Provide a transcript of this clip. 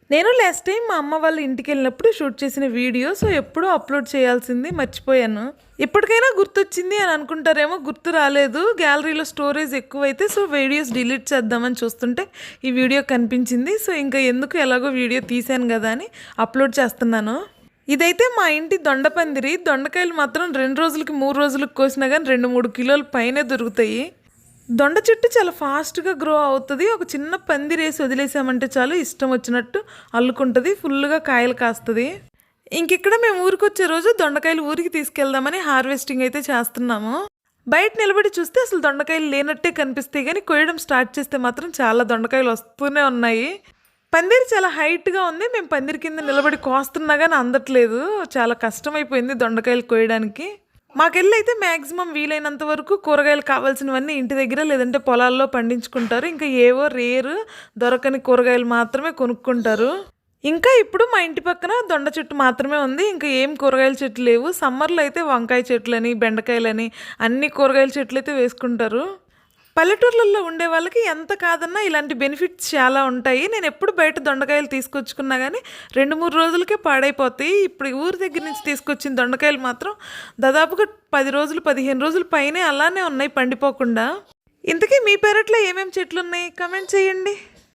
నేను last time మా అమ్మ వాళ్ళ ఇంటికి వెళ్ళినప్పుడు షూట్ చేసిన వీడియో ఎప్పుడూ అప్లోడ్ చేయాల్సింది మర్చిపోయాను. ఎప్పటికైనా గుర్తొచ్చింది అని అనుకుంటారేమో, గుర్తు రాలేదు. గ్యాలరీలో స్టోరేజ్ ఎక్కువైతే వీడియోస్ డిలీట్ చేద్దామని చూస్తుంటే ఈ వీడియో కనిపించింది. ఇంకా ఎందుకు ఎలాగో వీడియో తీసాను కదా అని అప్లోడ్ చేస్తున్నాను. ఇదైతే మా ఇంటి దొండపందిరి. దొండకాయలు మాత్రం 2 రోజులకి 3 రోజులకు కోసినా కానీ 2-3 కిలోల పైనే దొరుకుతాయి. దొండ చెట్టు చాలా ఫాస్ట్గా గ్రో అవుతుంది. ఒక చిన్న పందిరేసి వదిలేసామంటే చాలు ఇష్టం వచ్చినట్టు అల్లుకుంటుంది, ఫుల్గా కాయలు కాస్తుంది. ఇంకిక్కడ మేము ఊరికి వచ్చే రోజు దొండకాయలు ఊరికి తీసుకెళ్దామని హార్వెస్టింగ్ అయితే చేస్తున్నాము. బయట నిలబడి చూస్తే అసలు దొండకాయలు లేనట్టే కనిపిస్తాయి, కానీ కొయ్యడం స్టార్ట్ చేస్తే మాత్రం చాలా దొండకాయలు వస్తూనే ఉన్నాయి. పందిరి చాలా హైట్గా ఉంది. మేము పందిరి కింద నిలబడి కోస్తున్నా కానీ అందట్లేదు. చాలా కష్టమైపోయింది దొండకాయలు కోయడానికి. మాకెళ్ళి అయితే మ్యాక్సిమం వీలైనంత వరకు కూరగాయలు కావాల్సినవన్నీ ఇంటి దగ్గర లేదంటే పొలాల్లో పండించుకుంటారు. ఇంకా ఏవో రేరు దొరకని కూరగాయలు మాత్రమే కొనుక్కుంటారు. ఇంకా ఇప్పుడు మా ఇంటి పక్కన దొండ చెట్టు మాత్రమే ఉంది. ఇంకా ఏం కూరగాయల చెట్లు లేవు. సమ్మర్లో అయితే వంకాయ చెట్లని, బెండకాయలని అన్ని కూరగాయల చెట్లు అయితే వేసుకుంటారు. పల్లెటూర్లలో ఉండే వాళ్ళకి ఎంత కాదన్నా ఇలాంటి బెనిఫిట్స్ చాలా ఉంటాయి. నేను ఎప్పుడు బయట దొండకాయలు తీసుకొచ్చుకున్నా కానీ 2-3 రోజులకే పాడైపోతాయి. ఇప్పుడు ఊరి దగ్గర నుంచి తీసుకొచ్చిన దొండకాయలు మాత్రం దాదాపుగా 10 రోజులు 15 రోజుల పైనే అలానే ఉన్నాయి పండిపోకుండా. ఇంతకీ మీ పెరట్లో ఏమేమి చెట్లు ఉన్నాయి? కమెంట్ చేయండి.